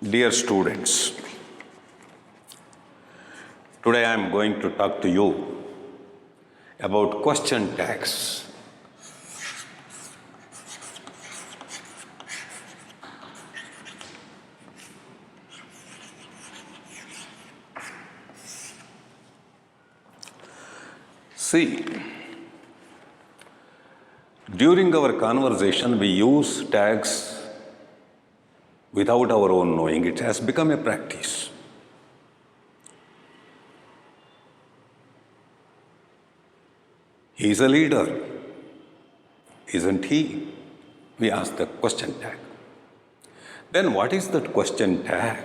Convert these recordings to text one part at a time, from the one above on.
Dear students, today I am going to talk to you about question tags. See, during our conversation we use tags without our own knowing. It has become a practice. He is a leader, isn't he? We ask the question tag. Then what is that question tag?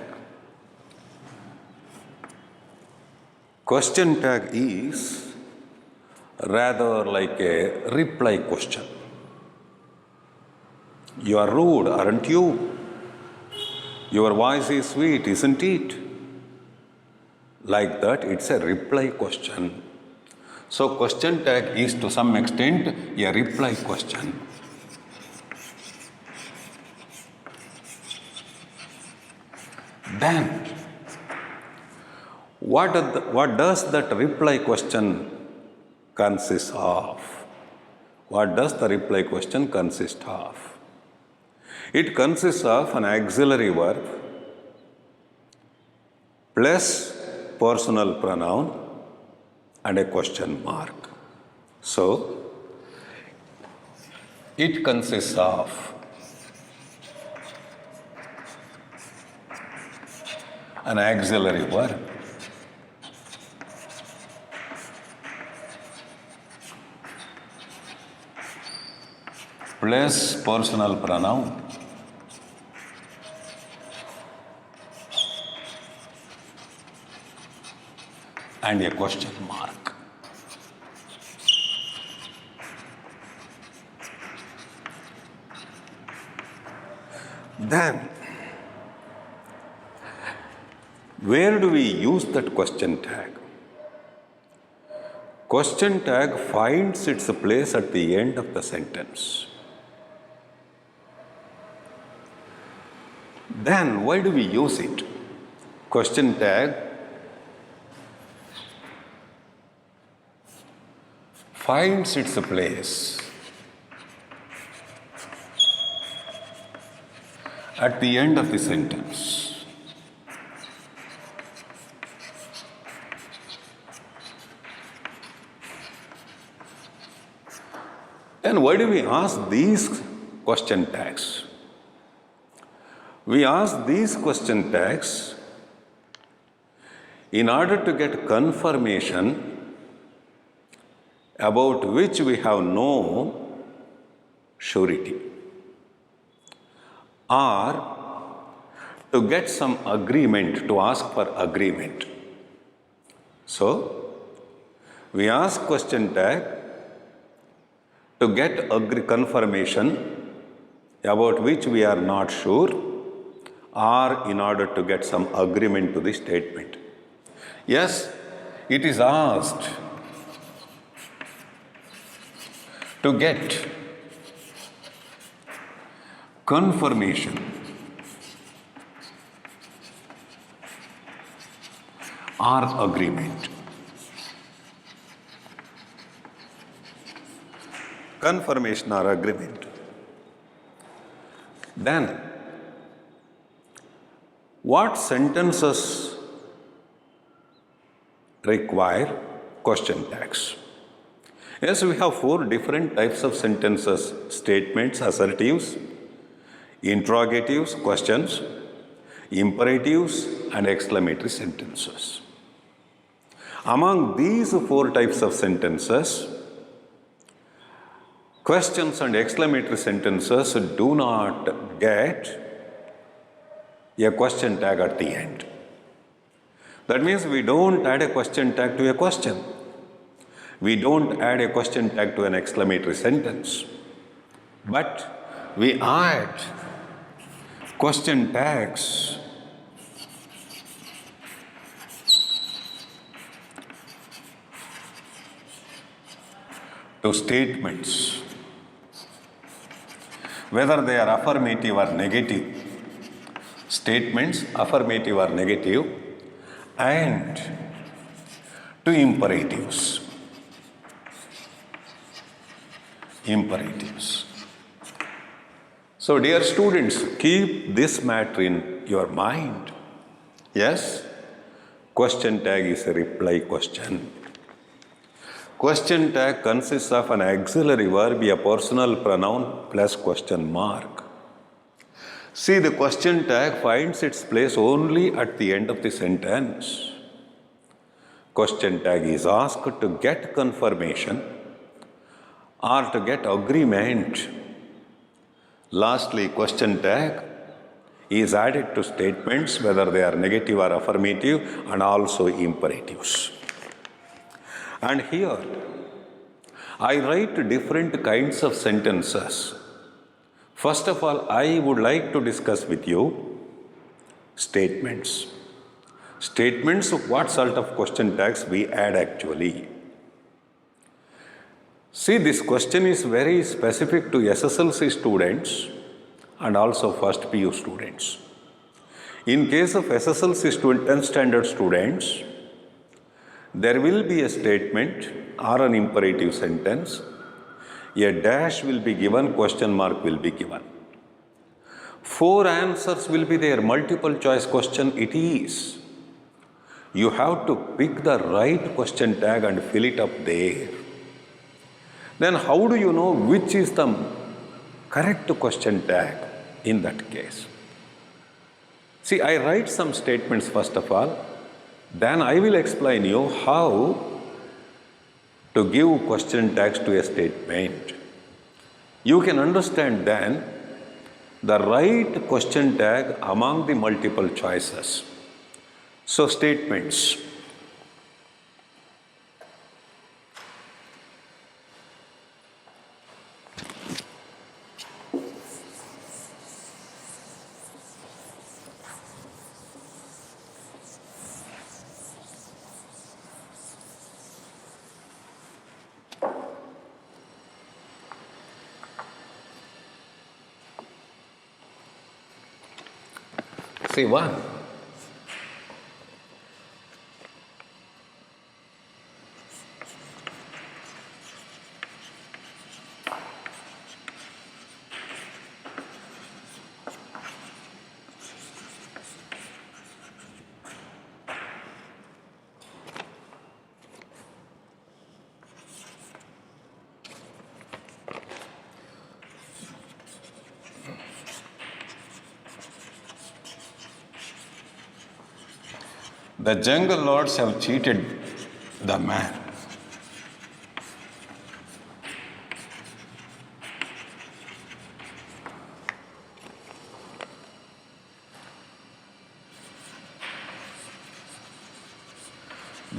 Question tag is rather like a reply question. You are rude, aren't you? Your voice is sweet, isn't it? Like that, it's a reply question. So question tag is to some extent a reply question. Then, what does that reply question consist of? What does the reply question consist of? It consists of an auxiliary verb plus personal pronoun and a question mark. So, it consists of an auxiliary verb plus personal pronoun and a question mark. Then, where do we use that question tag? Question tag finds its place at the end of the sentence. Then, why do we use it? Question tag finds its place at the end of the sentence. And why do we ask these question tags? We ask these question tags in order to get confirmation about which we have no surety, or to get some agreement, to ask for agreement. So, we ask question tag to get confirmation about which we are not sure, or in order to get some agreement to the statement. Yes, it is asked to get confirmation or agreement. Confirmation or agreement. Then, what sentences require question tags? Yes, we have 4 different types of sentences: statements, assertives, interrogatives, questions, imperatives, and exclamatory sentences. Among these 4 types of sentences, questions and exclamatory sentences do not get a question tag at the end. That means we don't add a question tag to a question. We don't add a question tag to an exclamatory sentence. But we add question tags to statements, whether they are affirmative or negative, statements, affirmative or negative, and to imperatives. Imperatives. So, dear students, keep this matter in your mind. Yes, question tag is a reply question. Question tag consists of an auxiliary verb, a personal pronoun plus question mark. See, the question tag finds its place only at the end of the sentence. Question tag is asked to get confirmation or to get agreement. Lastly, question tag is added to statements whether they are negative or affirmative and also imperatives. And here, I write different kinds of sentences. First of all, I would like to discuss with you statements. Statements, what sort of question tags we add actually. See, this question is very specific to SSLC students and also first PU students. In case of SSLC 10th standard students, there will be a statement or an imperative sentence. A dash will be given, question mark will be given. 4 answers will be there, multiple choice question it is. You have to pick the right question tag and fill it up there. Then how do you know which is the correct question tag in that case? See, I write some statements first of all, then I will explain you how to give question tags to a statement. You can understand then the right question tag among the multiple choices. So, statements. See, 1. The jungle lords have cheated the man.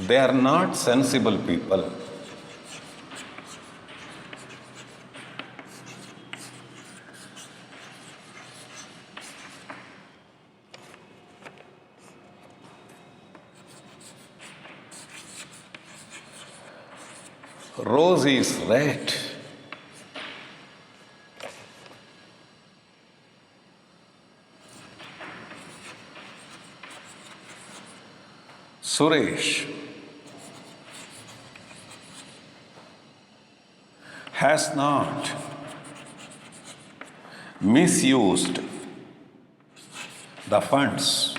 They are not sensible people. Rose is red. Suresh has not misused the funds.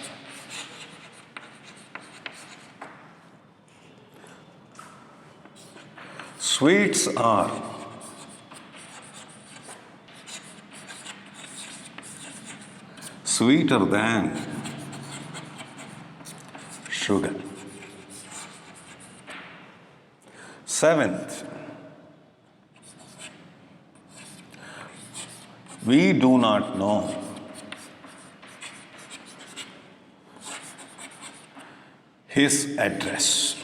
Sweets are sweeter than sugar. 7th, we do not know his address.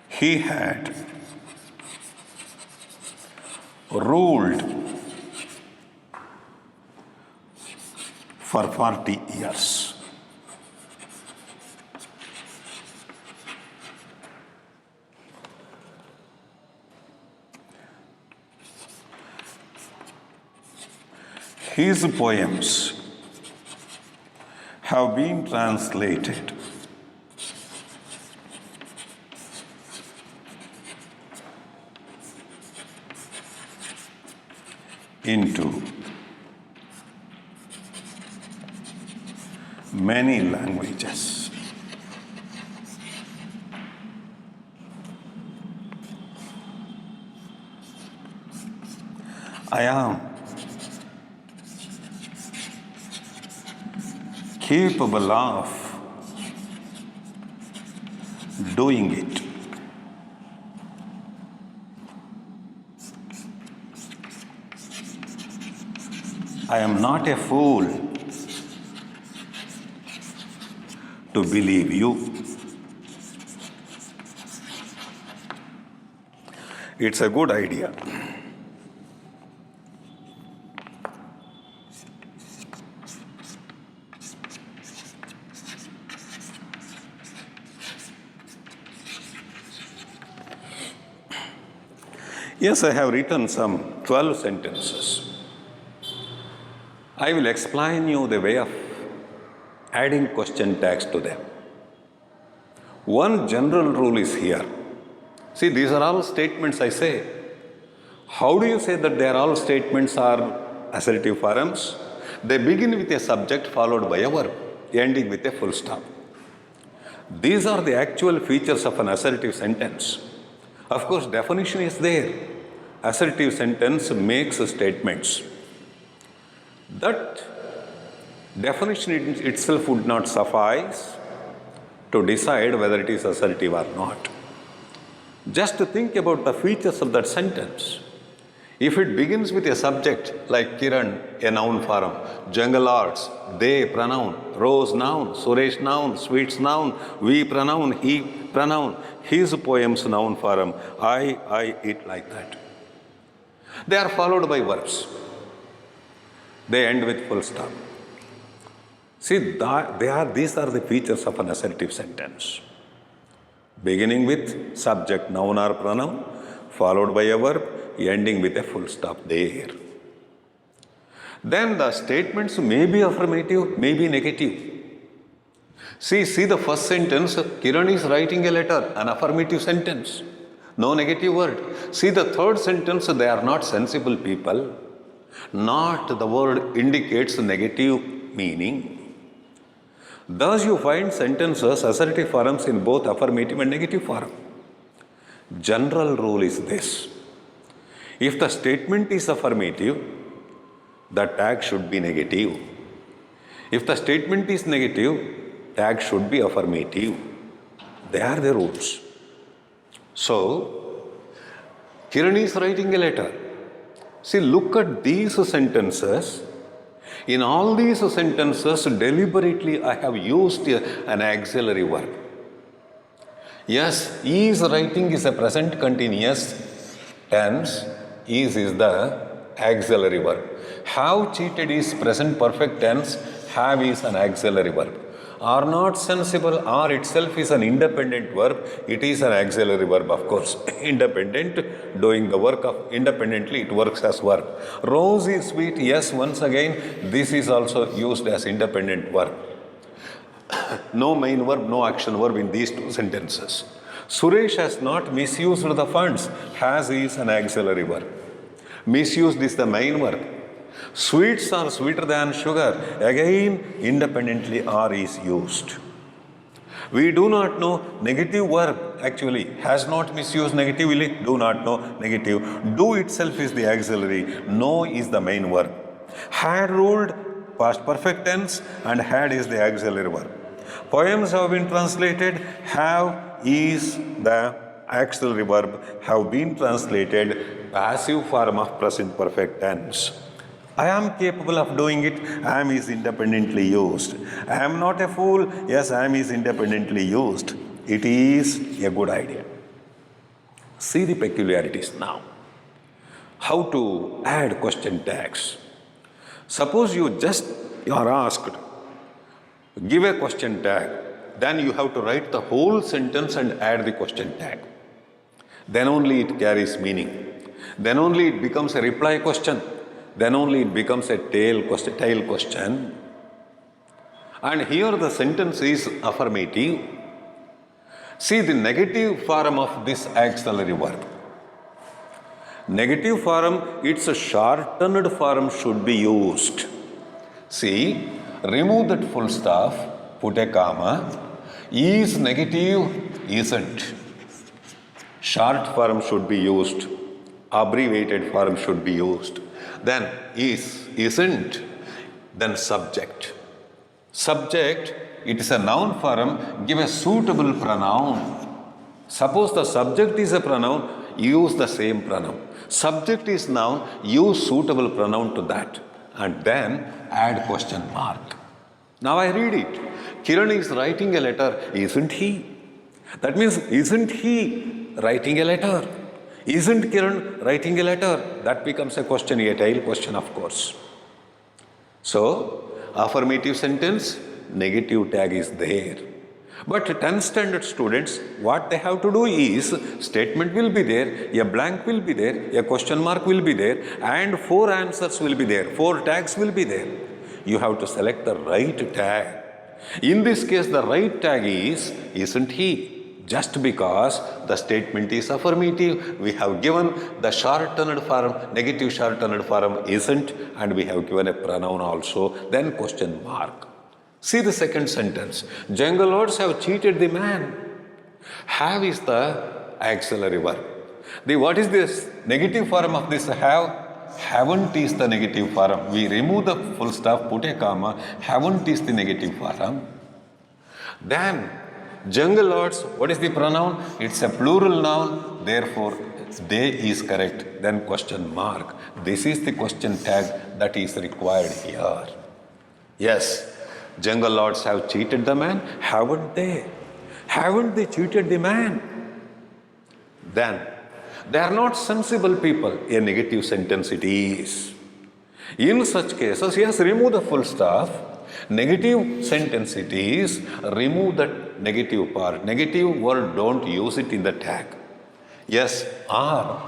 He had ruled for 40 years. His poems have been translated into many languages. I am capable of doing it. I am not a fool to believe you. It's a good idea. Yes, I have written some 12 sentences. I will explain you the way of adding question tags to them. One general rule is here. See, these are all statements I say. How do you say that they are all statements are assertive forms? They begin with a subject followed by a verb, ending with a full stop. These are the actual features of an assertive sentence. Of course, definition is there. Assertive sentence makes statements. That definition itself would not suffice to decide whether it is assertive or not. Just to think about the features of that sentence. If it begins with a subject like Kiran, a noun form, jungle arts, they pronoun, Rose noun, Suresh noun, sweets noun, we pronoun, he pronoun, his poems noun form, I, it, like that. They are followed by verbs. They end with full stop. See, these are the features of an assertive sentence. Beginning with subject, noun or pronoun, followed by a verb, ending with a full stop there. Then the statements may be affirmative, may be negative. See the first sentence, Kiran is writing a letter, an affirmative sentence. No negative word. See the third sentence, they are not sensible people. Not the word indicates negative meaning. Thus you find sentences assertive forms in both affirmative and negative form. General rule is this. If the statement is affirmative, the tag should be negative. If the statement is negative, tag should be affirmative. They are the rules. So, Kiran is writing a letter. See, look at these sentences. In all these sentences, deliberately I have used an auxiliary verb. Yes, is writing is a present continuous tense. Is the auxiliary verb. Have cheated is present perfect tense. Have is an auxiliary verb. Are not sensible, are itself is an independent verb. It is an auxiliary verb, of course. Independent, doing the work of independently, it works as verb. Rose is sweet, yes, once again, this is also used as independent verb. No main verb, no action verb in these two sentences. Suresh has not misused the funds. Has is an auxiliary verb. Misused is the main verb. Sweets are sweeter than sugar. Again, independently are is used. We do not know negative verb actually has not misused negatively. Do not know negative. Do itself is the auxiliary. Know is the main verb. Had ruled past perfect tense and had is the auxiliary verb. Poems have been translated. Have is the auxiliary verb. Have been translated passive form of present perfect tense. I am capable of doing it. Am is independently used. I am not a fool. Yes, am is independently used. It is a good idea. See the peculiarities now. How to add question tags. Suppose you are asked, give a question tag. Then you have to write the whole sentence and add the question tag. Then only it carries meaning. Then only it becomes a reply question. then only it becomes a tail question. And here the sentence is affirmative. See the negative form of this auxiliary verb. Negative form, its shortened form should be used. See, remove that full stop, put a comma. Is negative, isn't. Short form should be used. Abbreviated form should be used. Then is, isn't. Then subject. Subject, it is a noun form, give a suitable pronoun. Suppose the subject is a pronoun, use the same pronoun. Subject is noun, use suitable pronoun to that. And then add question mark. Now I read it. Kiran is writing a letter, isn't he? That means, isn't he writing a letter? Isn't Kiran writing a letter? That becomes a question, a tail question, of course. So, affirmative sentence, negative tag is there. But 10th standard students, what they have to do is, statement will be there, a blank will be there, a question mark will be there, and 4 answers will be there, 4 tags will be there. You have to select the right tag. In this case, the right tag is, isn't he? Just because the statement is affirmative, we have given the shortened form, negative shortened form isn't, and we have given a pronoun also, then question mark. See the second sentence. Jungle lords have cheated the man. Have is the auxiliary verb. What is this negative form of this have? Haven't is the negative form. We remove the full stop, put a comma. Haven't is the negative form. Then, jungle lords, what is the pronoun? It's a plural noun. Therefore, they is correct. Then question mark. This is the question tag that is required here. Yes, jungle lords have cheated the man. Haven't they? Haven't they cheated the man? Then, they are not sensible people. A negative sentence it is. In such cases, yes, remove the full stop. Negative sentence it is. Remove that negative part. Negative word, don't use it in the tag. Yes, are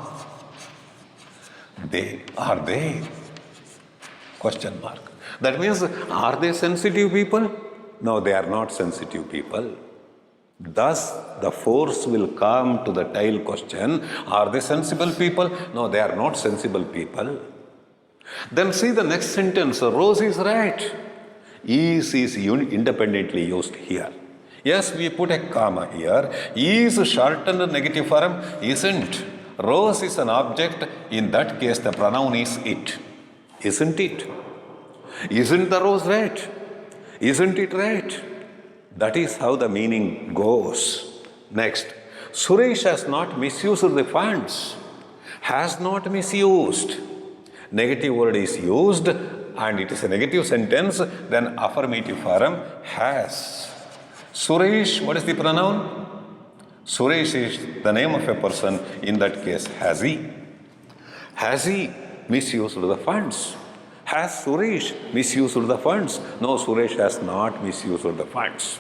they? Are they? Question mark. That means, are they sensitive people? No, they are not sensitive people. Thus, the force will come to the tail question. Are they sensible people? No, they are not sensible people. Then see the next sentence. Rose is right. Is independently used here. Yes, we put a comma here. Is shortened negative form? Isn't. Rose is an object. In that case, the pronoun is it. Isn't it? Isn't the rose right? Isn't it right? That is how the meaning goes. Next, Suresh has not misused the funds. Has not misused. Negative word is used and it is a negative sentence, then affirmative form has. Suresh, what is the pronoun? Suresh is the name of a person, in that case, has he. Has he misused the funds? Has Suresh misused the funds? No, Suresh has not misused the funds.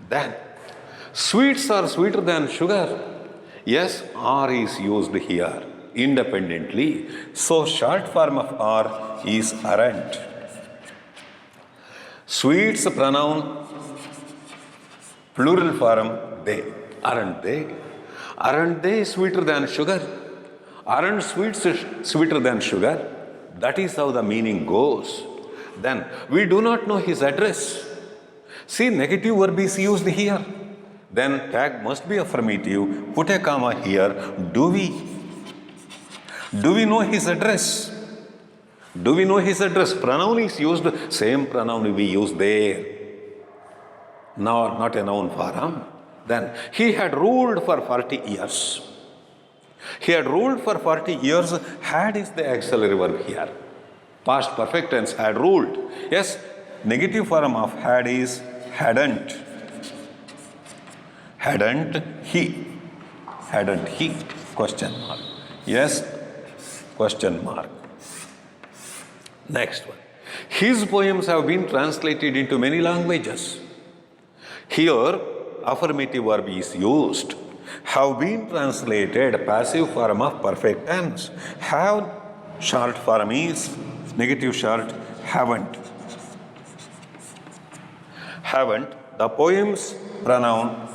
Then, sweets are sweeter than sugar. Yes, are is used here independently. So, short form of are is aren't. Sweets pronoun, plural form they. Aren't they? Aren't they sweeter than sugar? Aren't sweets sweeter than sugar? That is how the meaning goes. Then, we do not know his address. See, negative verb is used here. Then tag must be affirmative. Put a comma here. Do we? Do we know his address? Do we know his address? Pronoun is used. Same pronoun we use there. No, not a noun form. Then, he had ruled for 40 years. He had ruled for 40 years. Had is the auxiliary verb here. Past perfect tense, had ruled. Yes, negative form of had is hadn't. Hadn't he? Hadn't he? Question mark. Yes, question mark. Next one. His poems have been translated into many languages. Here, affirmative verb is used. Have been translated, passive form of perfect tense. Have, short form is Negative short, haven't. Haven't. The poem's pronoun,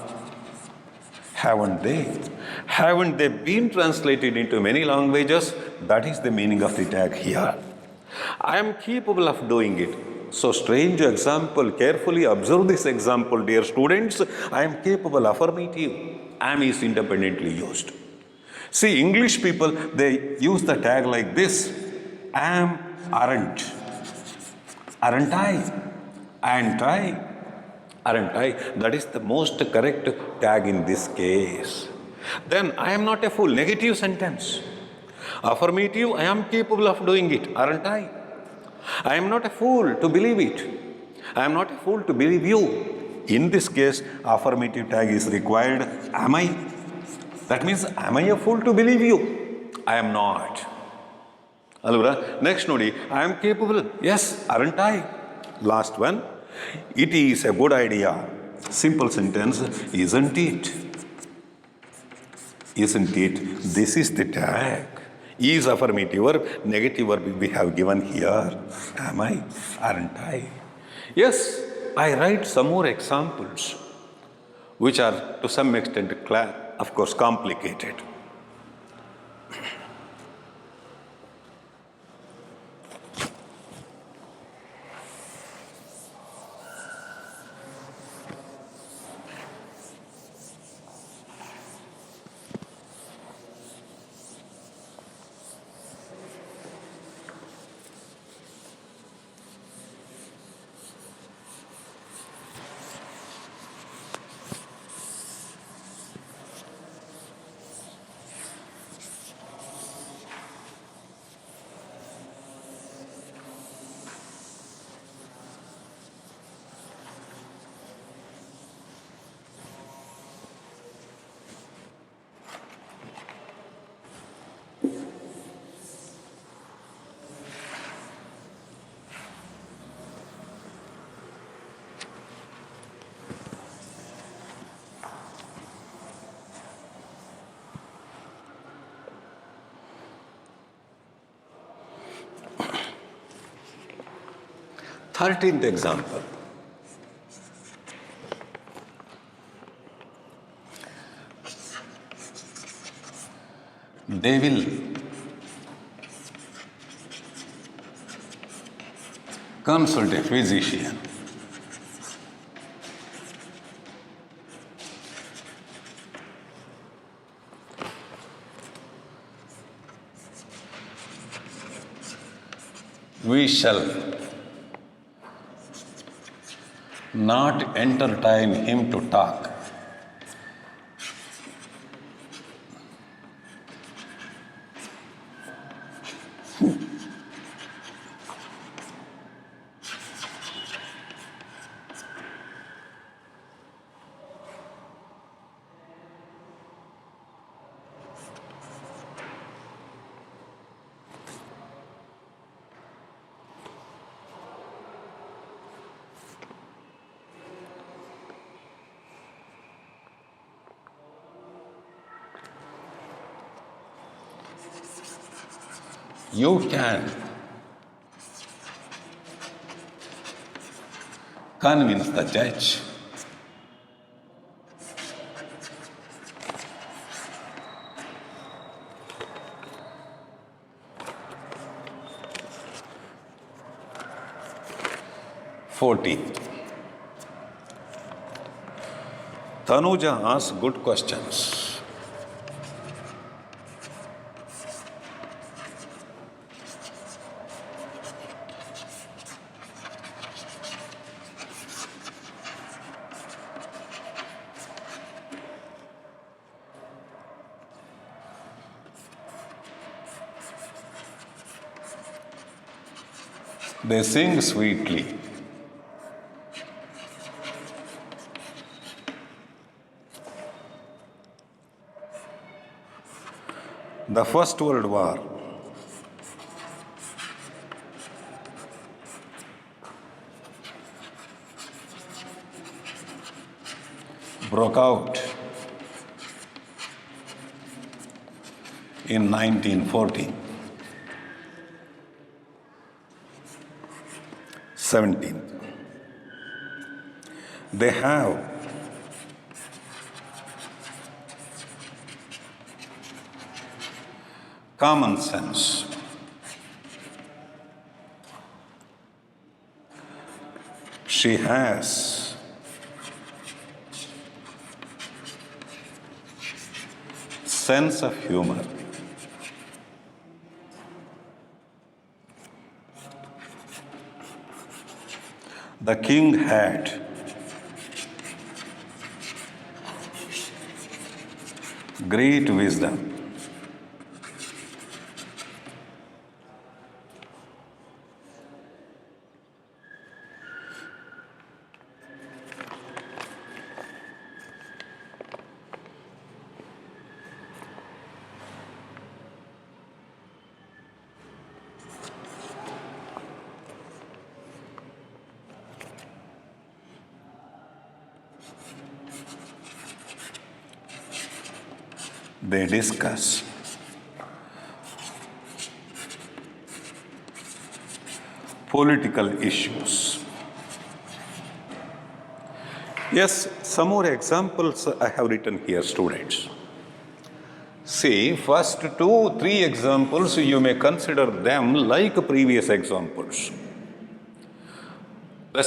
haven't they? Haven't they been translated into many languages? That is the meaning of the tag here. I am capable of doing it. So strange example, carefully observe this example, dear students. I am capable, affirmative. Am is independently used. See, English people, they use the tag like this. Am, aren't. Aren't I? Aren't I? Aren't I? That is the most correct tag in this case. Then I am not a fool. Negative sentence. Affirmative, I am capable of doing it. Aren't I? I am not a fool to believe it. I am not a fool to believe you. In this case, affirmative tag is required. Am I? That means, am I a fool to believe you? I am not. Alvara, next nodi, I am capable. Yes, aren't I? Last one, it is a good idea. Simple sentence, isn't it? Isn't it? This is the tag. Is affirmative verb, negative verb we have given here. Am I? Aren't I? Yes, I write some more examples, which are to some extent, of course, complicated. Thirteenth example. They will consult a physician. We shall not entertain him to talk. You can convince the judge. Tanuja asks good questions. They sing sweetly. The First World War broke out in 1914. 17th. They have common sense. She has sense of humor. The king had great wisdom. They discuss political issues. Yes, some more examples I have written here, students. See, first 2-3 examples, you may consider them like previous examples. The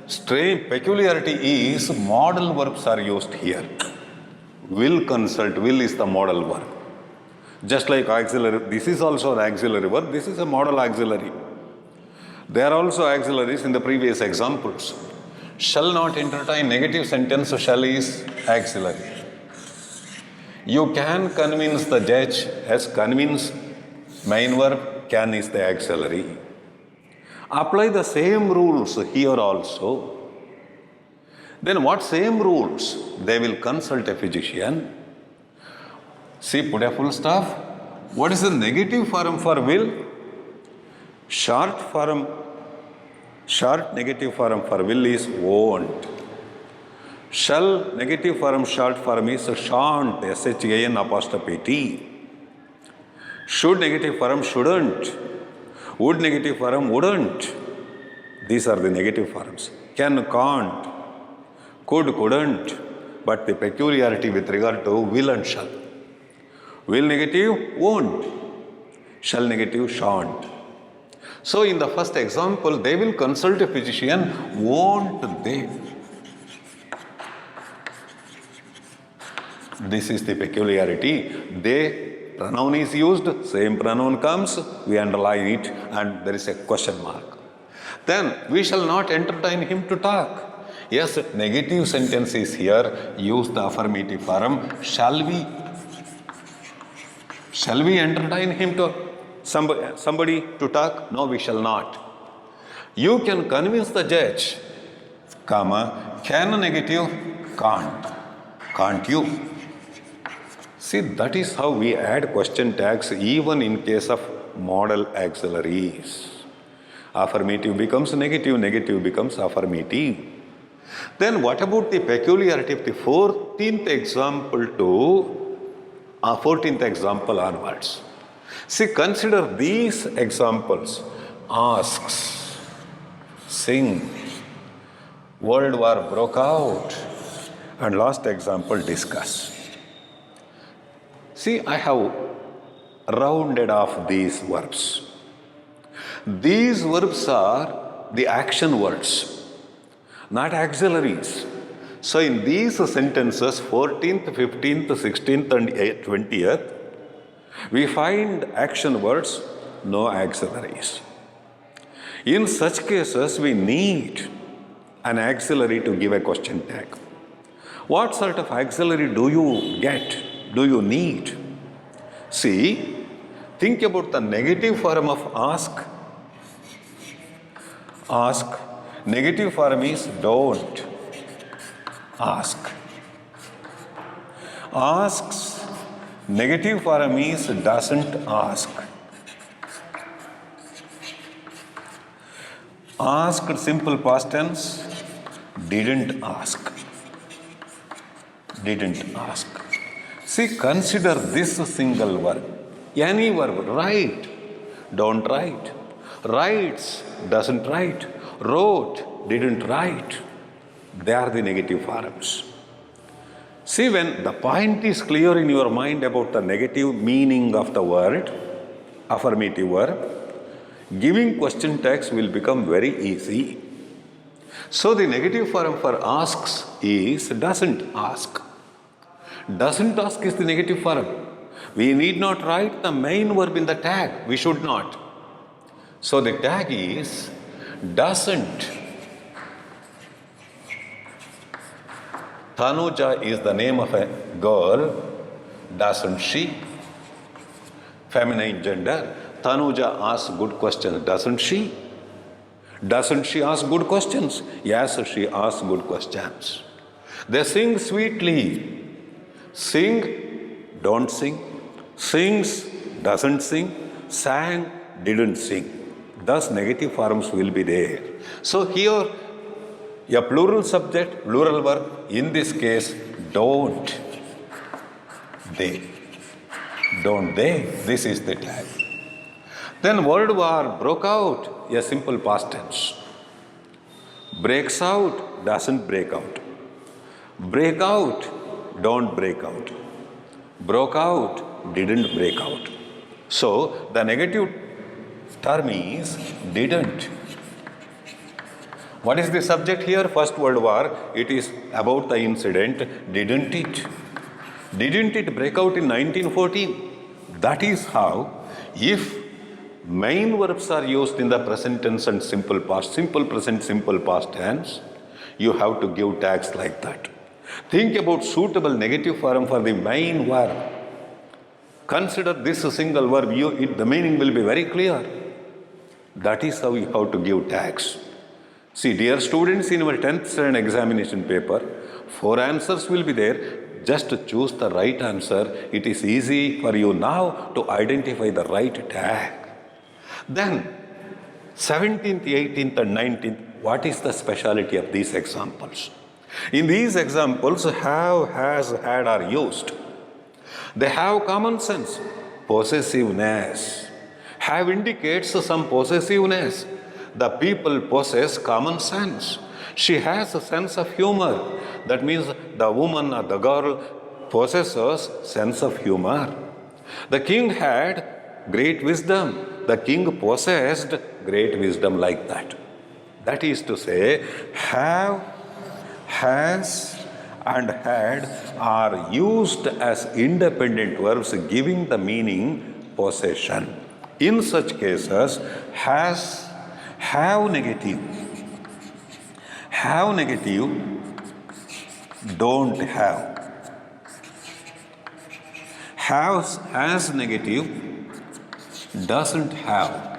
strange peculiarity is modal verbs are used here. Will consult, will is the modal verb. Just like auxiliary, this is also an auxiliary verb, this is a modal auxiliary. There are also auxiliaries in the previous examples. Shall not entertain negative sentence, shall is auxiliary. You can convince the judge, as convince main verb, can is the auxiliary. Apply the same rules here also. Then what same rules? They will consult a physician. See, put a full stop. What is the negative form for will? Short negative form for will is won't. Shall negative form short form is shan't, S-H-A-N apostrophe T. Should negative form shouldn't. Would negative form wouldn't. These are the negative forms. Can, can't. Could, couldn't, but the peculiarity with regard to will and shall. Will negative, won't. Shall negative, shan't. So in the first example, they will consult a physician, won't they? This is the peculiarity. They, pronoun is used, same pronoun comes, we underline it, and there is a question mark. Then, we shall not entertain him to talk. Yes, negative sentence is here, use the affirmative form. Shall we entertain him to somebody to talk? No, we shall not. You can convince the judge, comma, can negative, can't. Can't you? See, that is how we add question tags even in case of modal auxiliaries. Affirmative becomes negative, negative becomes affirmative. Then what about the peculiarity of the 14th example onwards? See, consider these examples. Asks, sing, World War broke out, and last example, discuss. See, I have rounded off these verbs. These verbs are the action words, not auxiliaries. So in these sentences, 14th, 15th, 16th and 20th, we find action words, no auxiliaries. In such cases, we need an auxiliary to give a question tag. What sort of auxiliary do you get? Do you need? See, think about the negative form of ask. Ask. Negative form is don't. Ask. Asks. Negative form is doesn't ask. Asked simple past tense, didn't ask. Didn't ask. See, consider this single verb. Any verb, write, don't write. Writes, doesn't write. wrote, didn't write. They are the negative forms. See, when the point is clear in your mind about the negative meaning of the word, affirmative verb, giving question tags will become very easy. So the negative form for asks is doesn't ask. Doesn't ask is the negative form. We need not write the main verb in the tag. We should not. So the tag is doesn't. Tanuja is the name of a girl. Doesn't she? Feminine gender. Tanuja asks good questions. Doesn't she? Doesn't she ask good questions? Yes, she asks good questions. They sing sweetly. Sing, don't sing. Sings, doesn't sing. Sang, didn't sing. Thus, negative forms will be there. So here, a plural subject, plural verb, in this case, don't. They. Don't they? This is the tag. Then word war, broke out, a simple past tense. Breaks out, doesn't break out. Break out, don't break out. Broke out, didn't break out. So the negative term is didn't. What is the subject here? First word war, it is about the incident, didn't it? Didn't it break out in 1914? That is how, if main verbs are used in the present tense and simple past, simple present, simple past tense, you have to give tags like that. Think about suitable negative form for the main verb. Consider this a single verb, the meaning will be very clear. That is how you have to give tags. See, dear students, in our 10th standard examination paper, 4 answers will be there. Just choose the right answer. It is easy for you now to identify the right tag. Then, 17th, 18th and 19th, what is the speciality of these examples? In these examples, have, has, had are used. They have common sense, possessiveness. Have indicates some possessiveness. The people possess common sense. She has a sense of humor. That means the woman or the girl possesses sense of humor. The king had great wisdom. The king possessed great wisdom like that. That is to say, have, has, and had are used as independent verbs giving the meaning possession. In such cases, has, have negative, don't have. Has negative, doesn't have.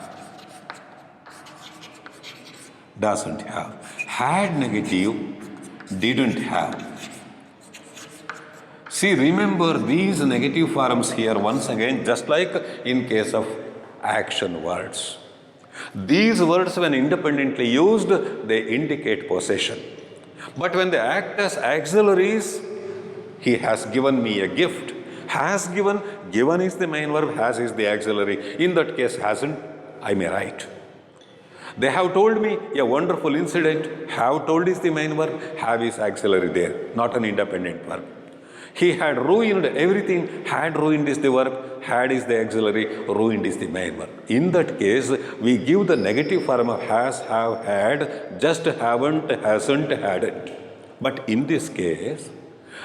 Had negative, didn't have. See, remember these negative forms here once again, just like in case of action words. These words, when independently used, they indicate possession. But when they act as auxiliaries, he has given me a gift. Has given is the main verb, has is the auxiliary. In that case, hasn't, I may write. They have told me a wonderful incident. Have told is the main verb, have is auxiliary there, not an independent verb. He had ruined everything. Had ruined is the verb, had is the auxiliary, ruined is the main verb. In that case, we give the negative form of has, have, had, just haven't, hasn't, hadn't. But in this case,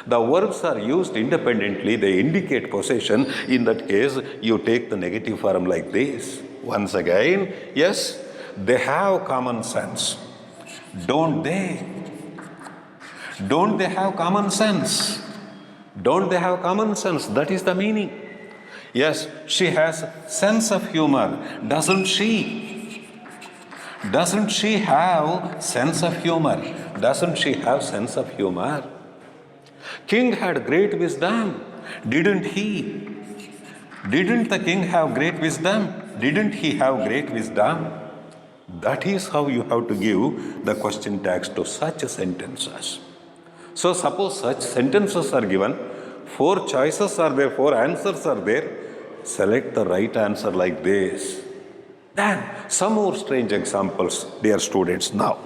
the verbs are used independently, they indicate possession. In that case, you take the negative form like this. Once again, yes, they have common sense. Don't they? Don't they have common sense? Don't they have common sense? That is the meaning. Yes, she has sense of humor. Doesn't she? Doesn't she have sense of humor? Doesn't she have sense of humor? King had great wisdom. Didn't he? Didn't the king have great wisdom? Didn't he have great wisdom? That is how you have to give the question tags to such sentences. So suppose such sentences are given, 4 choices are there, 4 answers are there. Select the right answer like this. Then some more strange examples, dear students, now.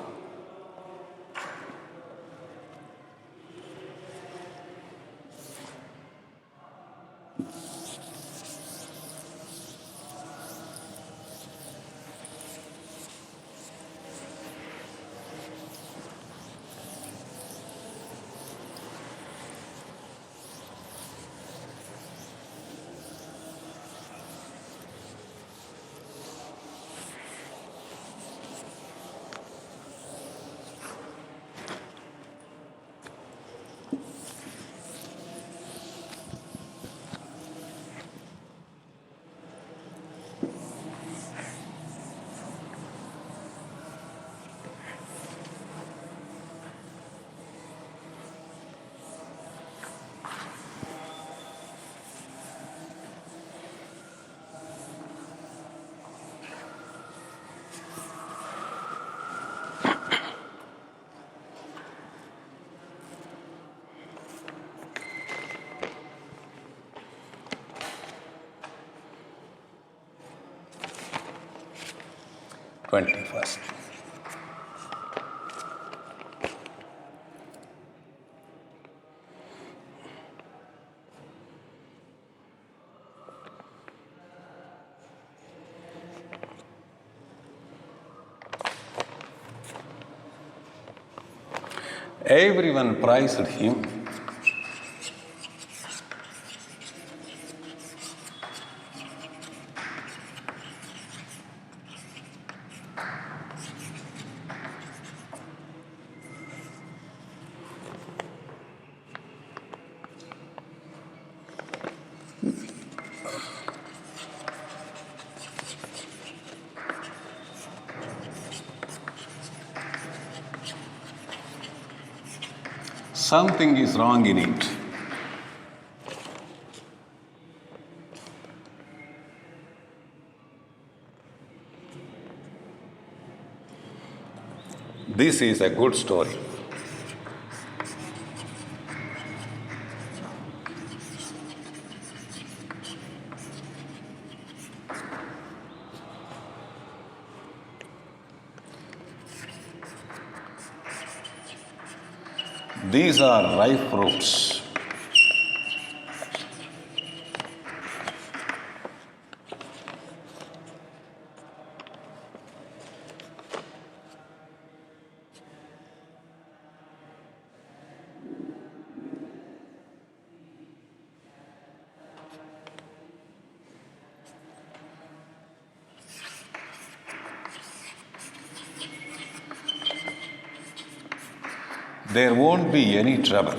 First. Everyone praised him. Something is wrong in it. This is a good story. These are ripe fruits. There won't be any trouble.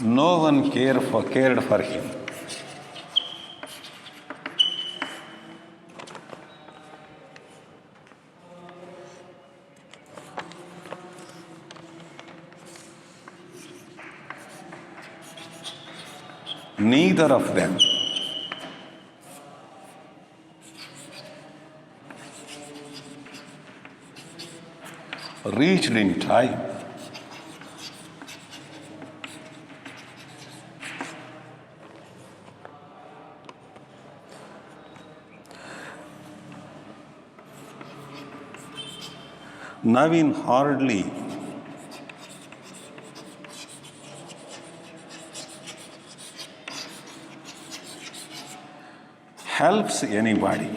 No one cared for him. Neither of them reached in time. Naveen hardly helps anybody.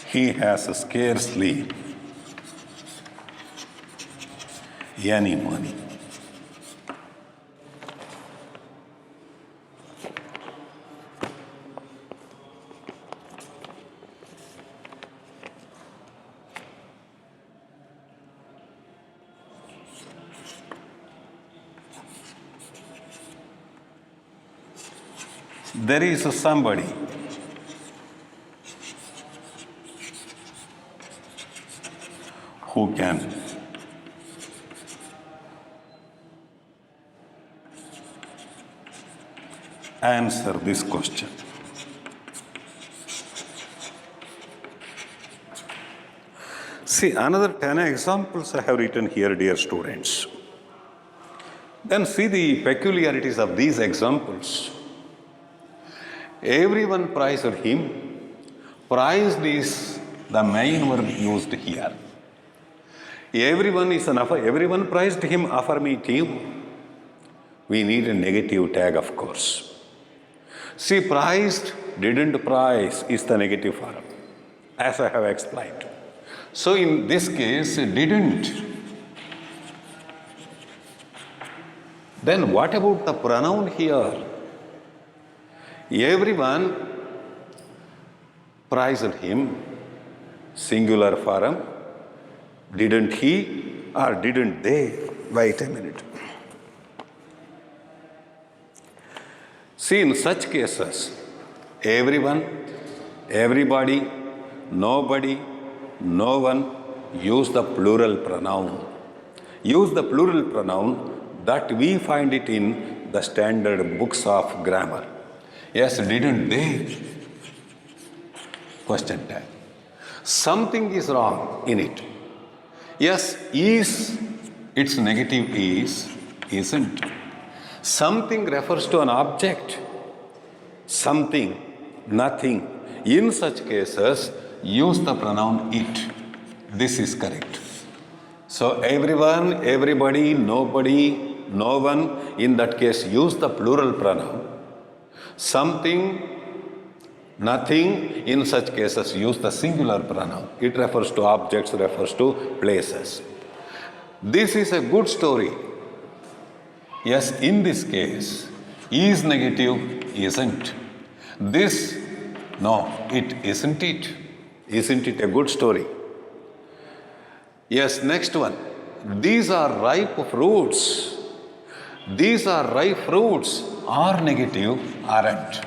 He has scarcely any money. There is somebody who can answer this question. See, another 10 examples I have written here, dear students. Then see the peculiarities of these examples. Everyone praised him. Praised is the main verb used here. Everyone praised him affirmative. We need a negative tag, of course. See, praised, didn't praise is the negative form, as I have explained. So in this case, didn't. Then what about the pronoun here? Everyone praised him, singular form. Didn't he or didn't they? Wait a minute. See, in such cases, everyone, everybody, nobody, no one, use the plural pronoun. Use the plural pronoun that we find it in the standard books of grammar. Yes, didn't they? Question tag. Something is wrong in it. Yes, is, its negative is, isn't. Something refers to an object. Something, nothing. In such cases, use the pronoun it. This is correct. So everyone, everybody, nobody, no one, in that case use the plural pronoun. Something, nothing, in such cases use the singular pronoun. It refers to objects, refers to places. This is a good story. Yes, in this case, is negative, isn't. This, no, it isn't it. Isn't it a good story? Yes, next one. These are ripe fruits. These are ripe fruits. Are negative, aren't.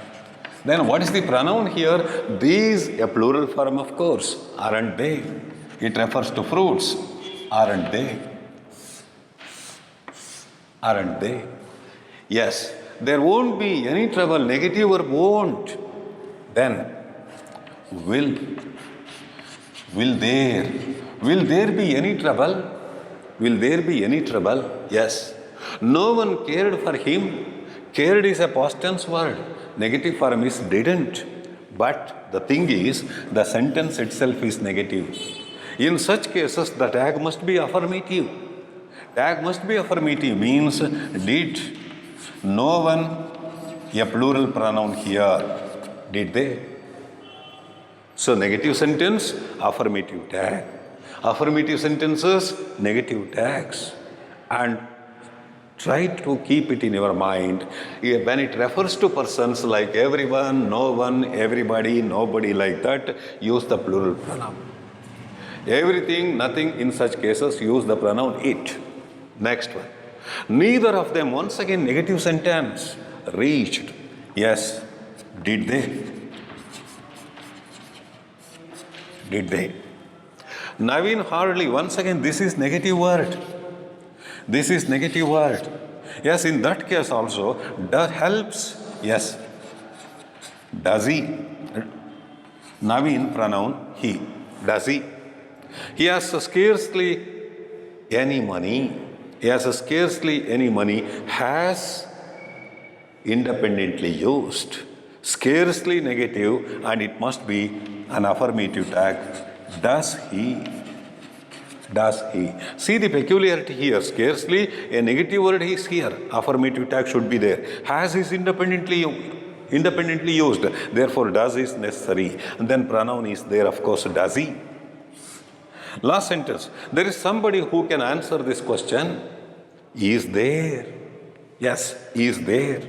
Then what is the pronoun here? These, a plural form, of course. Aren't they? It refers to fruits. Aren't they? Aren't they? Yes. There won't be any trouble. Negative verb won't. Then, will. Will there be any trouble? Will there be any trouble? Yes. No one cared for him. Cared is a past tense word. Negative form is didn't. But the thing is, the sentence itself is negative. In such cases, the tag must be affirmative. Tag must be affirmative means did. No one, a plural pronoun here. Did they? So negative sentence, affirmative tag. Affirmative sentences, negative tags. And try to keep it in your mind. When it refers to persons like everyone, no one, everybody, nobody, like that, use the plural pronoun. Everything, nothing, in such cases, use the pronoun it. Next one. Neither of them, once again, negative sentence, reached. Yes. Did they? Did they? Naveen hardly, once again, this is negative word. This is negative word. Yes, in that case also, does helps. Yes. Does he? Naveen pronoun he. Does he? He has scarcely any money. He has scarcely any money. Has independently used. Scarcely negative, and it must be an affirmative tag. Does he? Does he? See the peculiarity here. Scarcely, a negative word is here. Affirmative tag should be there. Has is independently used. Therefore, does is necessary. And then pronoun is there, of course, does he? Last sentence. There is somebody who can answer this question. Is there? Yes, is there.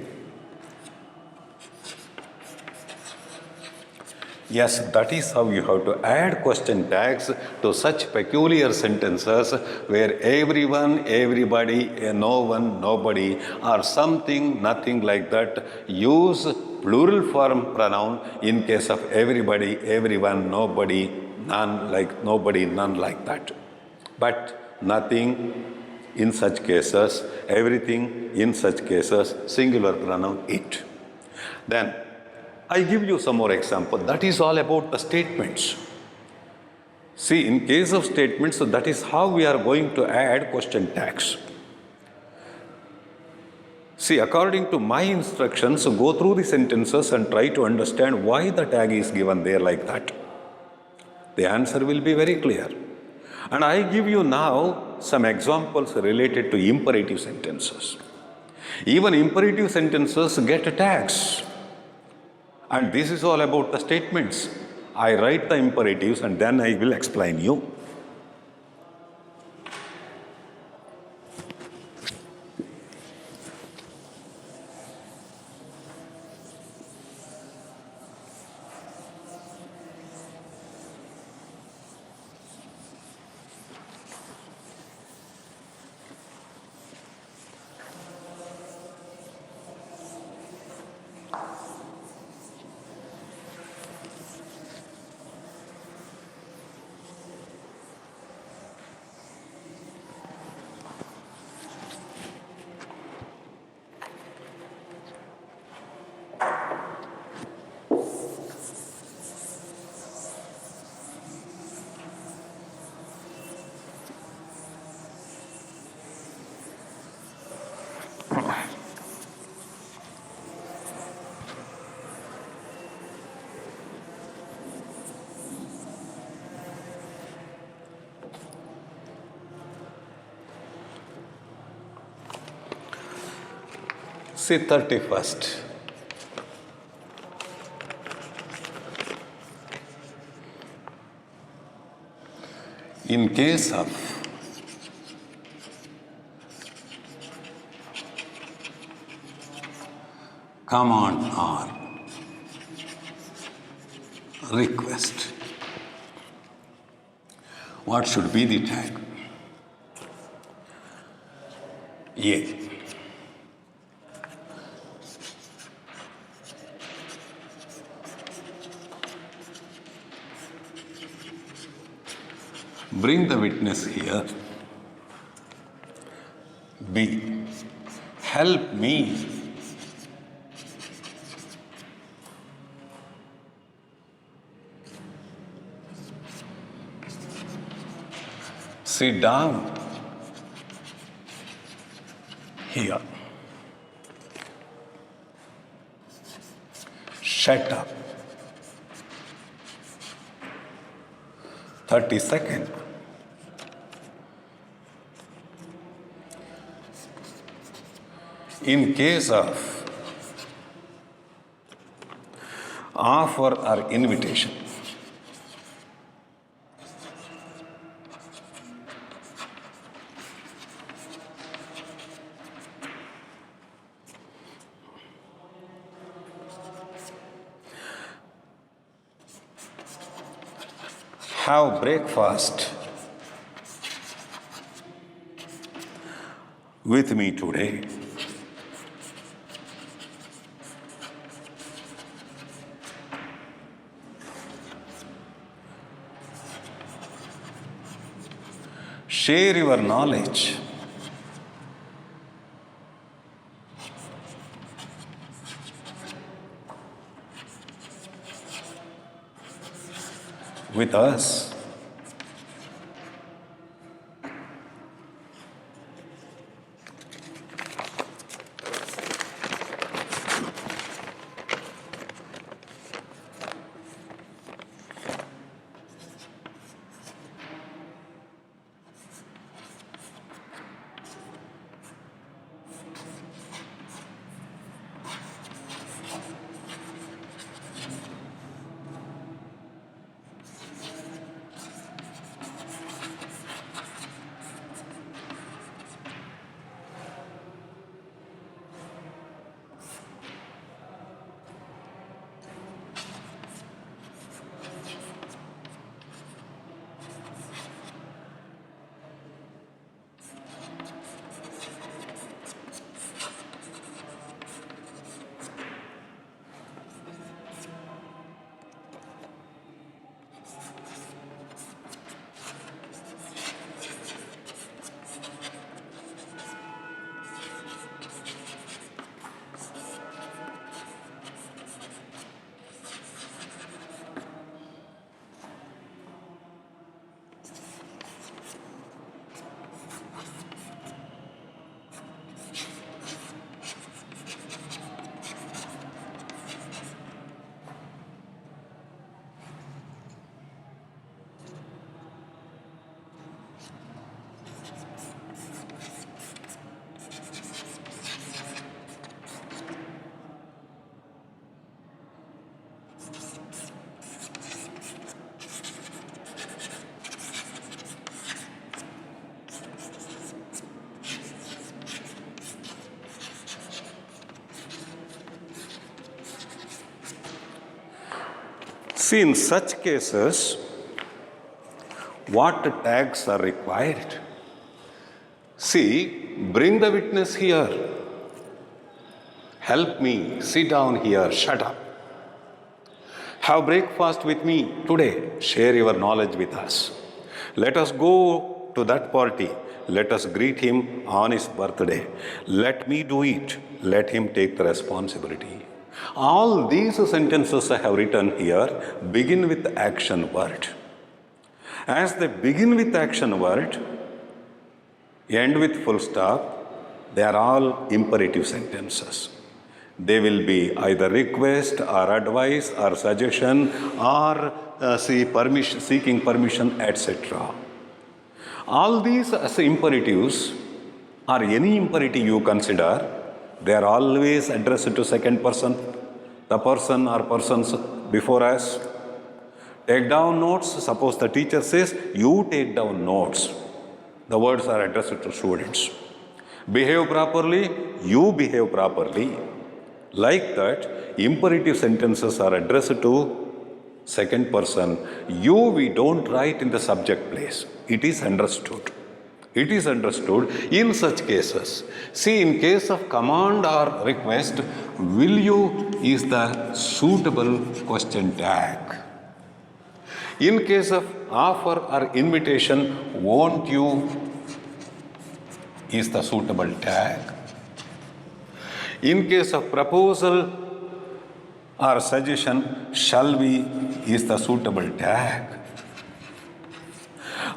Yes, that is how you have to add question tags to such peculiar sentences where everyone, everybody, no one, nobody, or something, nothing like that. Use plural form pronoun in case of everybody, everyone, nobody, none, like nobody, none, like that. But nothing in such cases, everything in such cases, singular pronoun it. Then I give you some more example. That is all about the statements. See, in case of statements, so that is how we are going to add question tags. See, according to my instructions, go through the sentences and try to understand why the tag is given there like that. The answer will be very clear. And I give you now some examples related to imperative sentences. Even imperative sentences get tags. And this is all about the statements. I write the imperatives and then I will explain you. Say 31st. In case of command or request, what should be the tag? A. Bring the witness here. B. Help me. Sit down here. Shut up. 30 seconds. In case of offer or invitation, have breakfast with me today. Share your knowledge. With us. See, in such cases, what tags are required? See, bring the witness here. Help me, sit down here, shut up. Have breakfast with me today, share your knowledge with us. Let us go to that party. Let us greet him on his birthday. Let me do it. Let him take the responsibility. All these sentences I have written here begin with the action word. As they begin with action word, end with full stop, they are all imperative sentences. They will be either request or advice or suggestion or seeking permission, etc. All these as imperatives or any imperative you consider, they are always addressed to second person, the person or persons before us. Take down notes. Suppose the teacher says, you take down notes. The words are addressed to students. Behave properly, you behave properly. Like that, imperative sentences are addressed to second person. You, we don't write in the subject place. It is understood. It is understood in such cases. See, in case of command or request, will you is the suitable question tag. In case of offer or invitation, won't you is the suitable tag. In case of proposal or suggestion, shall we is the suitable tag.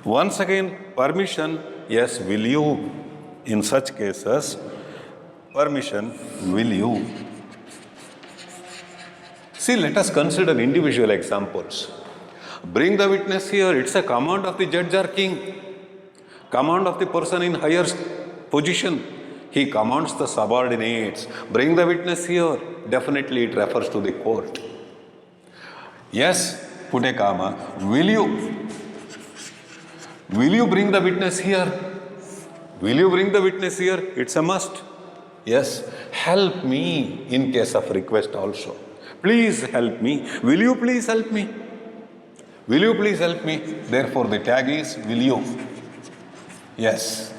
Once again, permission, yes, will you. In such cases, permission, will you. See, let us consider individual examples. Bring the witness here. It's a command of the judge or king. Command of the person in higher position. He commands the subordinates. Bring the witness here. Definitely it refers to the court. Yes, put a comma. Will you bring the witness here? Will you bring the witness here? It's a must. Yes. Help me in case of request also. Please help me. Will you please help me? Will you please help me? Therefore the tag is will you. Yes.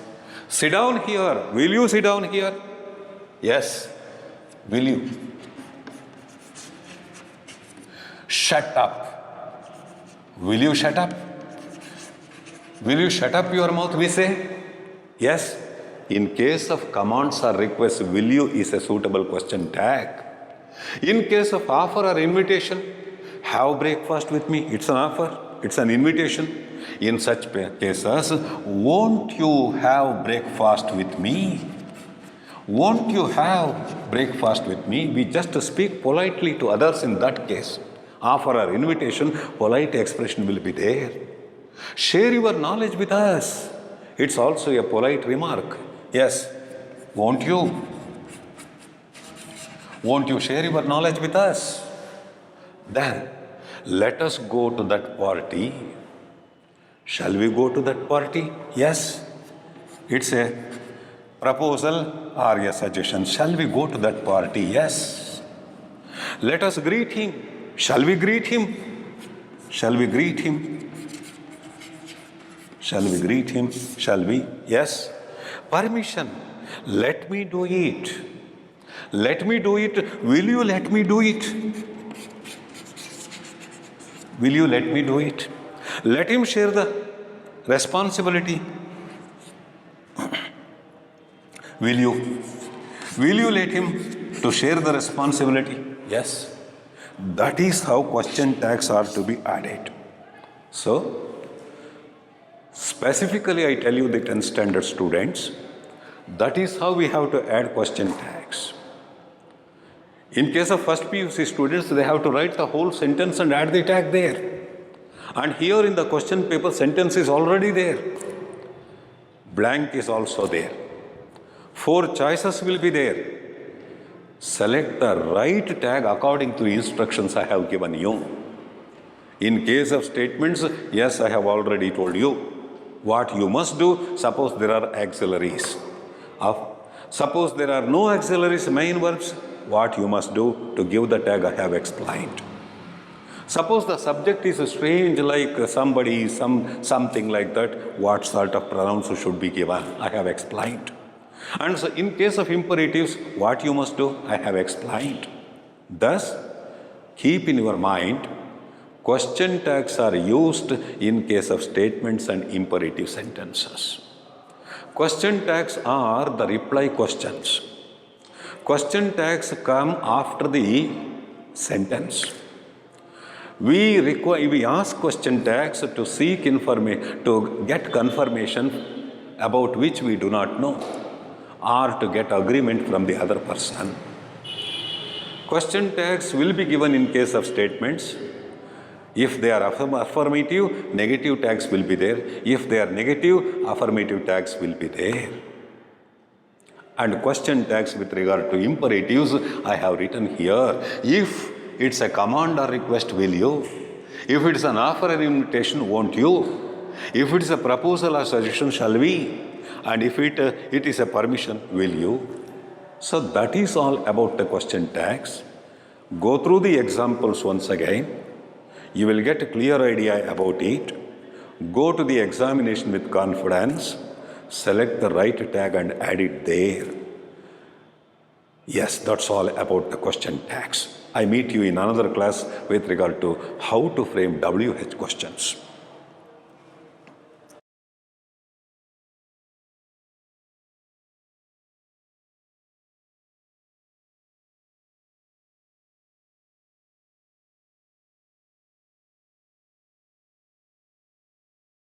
Sit down here. Will you sit down here? Yes. Will you? Shut up. Will you shut up? Will you shut up your mouth, we say? Yes. In case of commands or requests, will you is a suitable question tag. In case of offer or invitation, have breakfast with me. It's an offer. It's an invitation. In such cases, won't you have breakfast with me? Won't you have breakfast with me? We just speak politely to others in that case. Offer or invitation, polite expression will be there. Share your knowledge with us. It's also a polite remark. Yes, won't you? Won't you share your knowledge with us? Then, let us go to that party. Shall we go to that party? Yes. It's a proposal or a suggestion. Shall we go to that party? Yes. Let us greet him. Shall we greet him? Shall we greet him? Shall we greet him? Shall we? Yes. Permission. Let me do it. Let me do it. Will you let me do it? Will you let me do it? Let him share the responsibility. Will you? Will you let him to share the responsibility? Yes. That is how question tags are to be added. So, specifically I tell you the 10th standard students, that is how we have to add question tags. In case of first PUC students, they have to write the whole sentence and add the tag there. And here in the question paper, sentence is already there. Blank is also there. 4 choices will be there. Select the right tag according to the instructions I have given you. In case of statements, yes, I have already told you what you must do. Suppose there are auxiliaries. Suppose there are no auxiliaries, main verbs, what you must do to give the tag I have explained. Suppose the subject is strange, like somebody, something like that, what sort of pronouns should be given? I have explained. And so in case of imperatives, what you must do? I have explained. Thus, keep in your mind, question tags are used in case of statements and imperative sentences. Question tags are the reply questions. Question tags come after the sentence. We ask question tags to seek information, to get confirmation about which we do not know, or to get agreement from the other person. Question tags will be given in case of statements. If they are affirmative, negative tags will be there. If they are negative, affirmative tags will be there. And question tags with regard to imperatives, I have written here. If it's a command or request, will you? If it's an offer or invitation, won't you? If it's a proposal or suggestion, shall we? And if it is a permission, will you? So that is all about the question tags. Go through the examples once again. You will get a clear idea about it. Go to the examination with confidence. Select the right tag and add it there. Yes, that's all about the question tags. I meet you in another class with regard to how to frame WH questions.